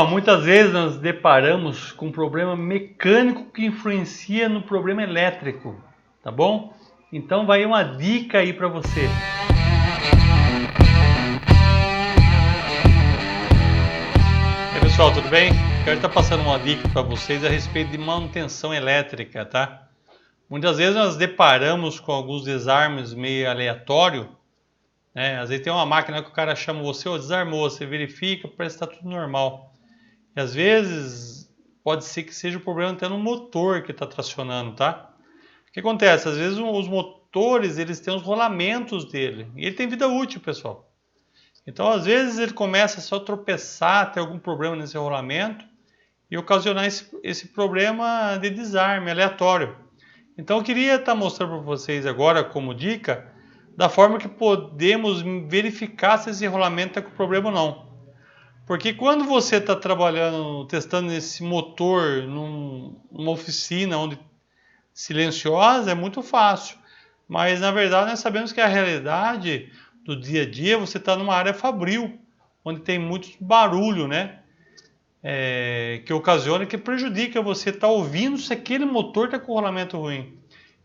Muitas vezes nós deparamos com um problema mecânico que influencia no problema elétrico, tá bom? Então vai uma dica aí para você. E aí, pessoal, tudo bem? Quero estar passando uma dica para vocês a respeito de manutenção elétrica, tá? Muitas vezes nós deparamos com alguns desarmes meio aleatórios, né? Às vezes tem uma máquina que o cara chama você, desarmou, você verifica, parece que está tudo normal. E às vezes pode ser que seja o problema até no motor que está tracionando, tá? O que acontece? Às vezes os motores, eles têm os rolamentos dele. E ele tem vida útil, pessoal. Então, às vezes ele começa só a tropeçar, ter algum problema nesse rolamento e ocasionar esse problema de desarme aleatório. Então, eu queria estar mostrando para vocês agora, como dica, da forma que podemos verificar se esse rolamento está com problema ou não. Porque quando você está trabalhando, testando esse motor numa oficina onde silenciosa, é muito fácil. Mas na verdade nós sabemos que a realidade do dia a dia, você está numa área fabril, onde tem muito barulho, né? Que ocasiona, que prejudica você estar ouvindo se aquele motor está com rolamento ruim.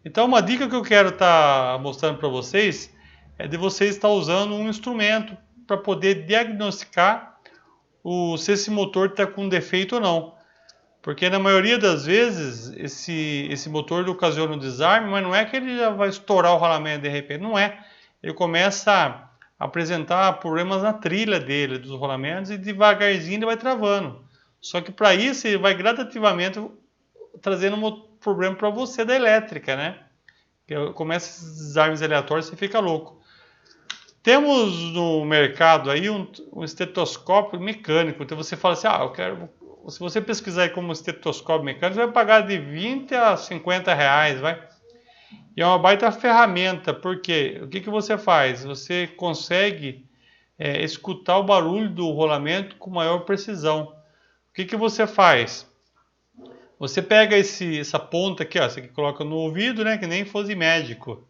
Então uma dica que eu quero estar mostrando para vocês é de você estar usando um instrumento para poder diagnosticar se esse motor está com defeito ou não. Porque na maioria das vezes esse motor ocasiona um desarme, mas não é que ele já vai estourar o rolamento de repente, não é. Ele começa a apresentar problemas na trilha dele, dos rolamentos, e devagarzinho ele vai travando. Só que para isso ele vai gradativamente trazendo um problema para você da elétrica, né? Começa esses desarmes aleatórios e você fica louco. Temos no mercado aí um estetoscópio mecânico. Então você fala assim, se você pesquisar aí como estetoscópio mecânico, você vai pagar de 20 a 50 reais, vai. E é uma baita ferramenta, porque o que você faz? Você consegue escutar o barulho do rolamento com maior precisão. O que você faz? Você pega essa ponta aqui, ó, essa que coloca no ouvido, né, que nem fosse médico.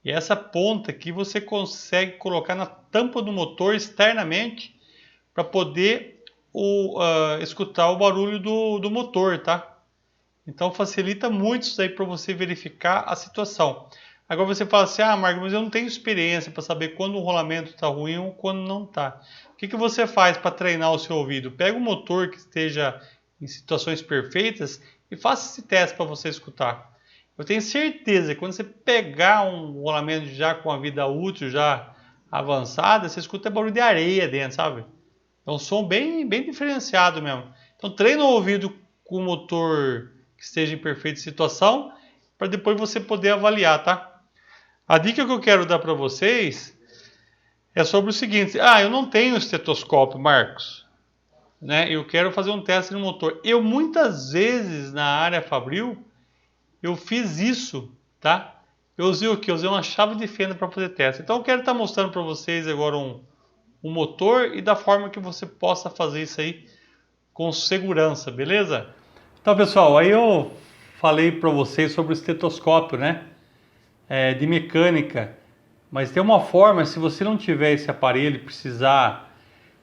E essa ponta aqui você consegue colocar na tampa do motor externamente para poder escutar o barulho do motor, tá? Então facilita muito isso aí para você verificar a situação. Agora você fala assim, Marcos, mas eu não tenho experiência para saber quando o rolamento está ruim ou quando não está. O que você faz para treinar o seu ouvido? Pega um motor que esteja em situações perfeitas e faça esse teste para você escutar. Eu tenho certeza que quando você pegar um rolamento já com a vida útil já avançada, você escuta barulho de areia dentro, sabe? É um som bem diferenciado mesmo. Então treina o ouvido com o motor que esteja em perfeita situação, para depois você poder avaliar, tá? A dica que eu quero dar para vocês é sobre o seguinte: eu não tenho estetoscópio, Marcos, né? Eu quero fazer um teste no motor. Eu muitas vezes na área fabril eu fiz isso, tá? Eu usei o quê? Eu usei uma chave de fenda para fazer teste. Então eu quero estar mostrando para vocês agora um motor e da forma que você possa fazer isso aí com segurança, beleza? Então, pessoal, aí eu falei para vocês sobre o estetoscópio, né? De mecânica. Mas tem uma forma, se você não tiver esse aparelho e precisar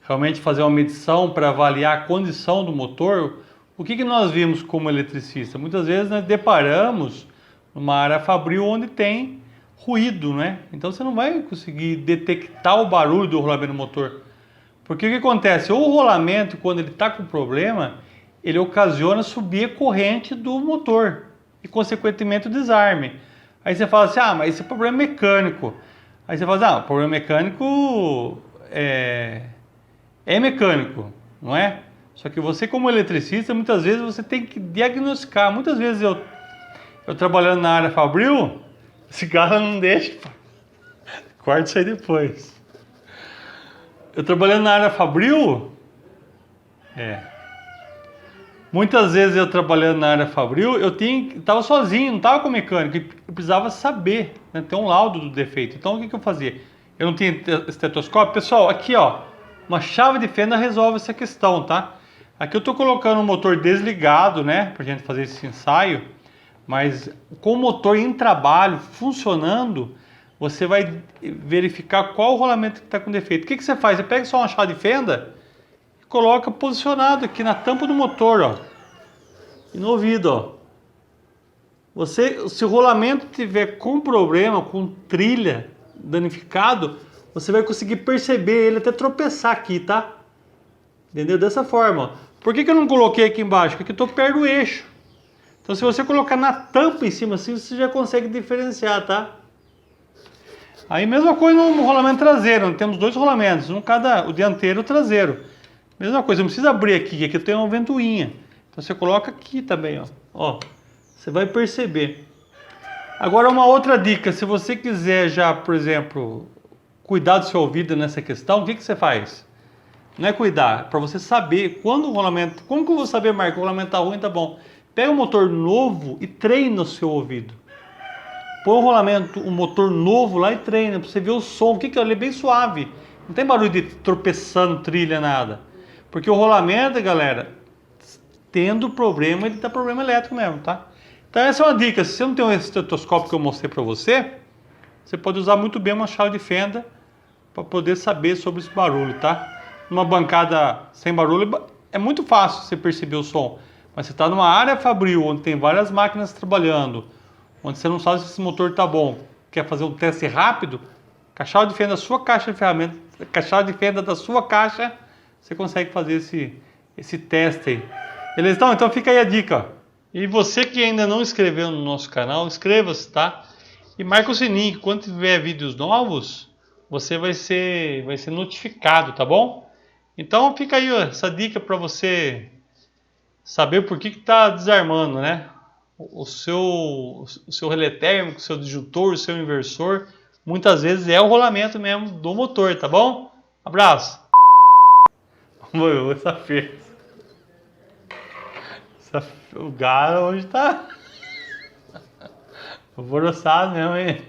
realmente fazer uma medição para avaliar a condição do motor, o que nós vimos como eletricista? Muitas vezes nós deparamos numa área fabril onde tem ruído, né? Então você não vai conseguir detectar o barulho do rolamento do motor. Porque o que acontece? O rolamento, quando ele está com problema, ele ocasiona subir a corrente do motor e, consequentemente, o desarme. Aí você fala assim, mas esse é problema mecânico. Aí você fala assim, o problema mecânico é mecânico, não é? Só que você, como eletricista, muitas vezes você tem que diagnosticar. Muitas vezes eu trabalhando na área fabril, esse cara não deixa. Corta isso aí depois. Eu trabalhando na área fabril, muitas vezes eu trabalhando na área fabril, eu estava sozinho, não estava com mecânico, eu precisava saber, né, ter um laudo do defeito. Então o que eu fazia? Eu não tinha estetoscópio. Pessoal, aqui ó, uma chave de fenda resolve essa questão, tá? Aqui eu estou colocando o motor desligado, né, para a gente fazer esse ensaio, mas com o motor em trabalho, funcionando, você vai verificar qual o rolamento que está com defeito. O que você faz? Você pega só uma chave de fenda, coloca posicionado aqui na tampa do motor, ó. E no ouvido, ó. Se o rolamento tiver com problema, com trilha danificado, você vai conseguir perceber ele até tropeçar aqui, tá? Entendeu? Dessa forma, ó. Por que eu não coloquei aqui embaixo? Porque eu tô perto do eixo. Então se você colocar na tampa em cima assim, você já consegue diferenciar, tá? Aí mesma coisa no rolamento traseiro, temos dois rolamentos, o dianteiro e o traseiro. Mesma coisa, não precisa abrir aqui, aqui tem uma ventoinha. Então você coloca aqui também, ó. Ó, você vai perceber. Agora uma outra dica, se você quiser já, por exemplo, cuidar do seu ouvido nessa questão, o que você faz? Não é cuidar, é para você saber quando o rolamento, como que eu vou saber, Marco, o rolamento tá ruim, tá bom? Pega um motor novo e treina o seu ouvido. Põe o rolamento, um motor novo lá e treina, pra você ver o som. O que ele é bem suave. Não tem barulho de tropeçando, trilha, nada. Porque o rolamento, galera, tendo problema, ele dá problema elétrico mesmo, tá? Então essa é uma dica. Se você não tem um estetoscópio que eu mostrei pra você, você pode usar muito bem uma chave de fenda para poder saber sobre esse barulho, tá? Numa bancada sem barulho, é muito fácil você perceber o som. Mas você está numa área fabril, onde tem várias máquinas trabalhando, onde você não sabe se esse motor está bom, quer fazer um teste rápido, com a chave de fenda da sua caixa de ferramentas, com a chave de fenda da sua caixa, você consegue fazer esse teste aí. Beleza? Então fica aí a dica. Ó. E você que ainda não inscreveu no nosso canal, inscreva-se, tá? E marca o sininho, que quando tiver vídeos novos, você vai ser notificado, tá bom? Então fica aí ó, essa dica para você saber por que está desarmando, né? O seu relé térmico, o seu disjuntor, o seu inversor, muitas vezes é o rolamento mesmo do motor, tá bom? Abraço! Essa feia. O cara hoje tá alvoroçado mesmo, hein?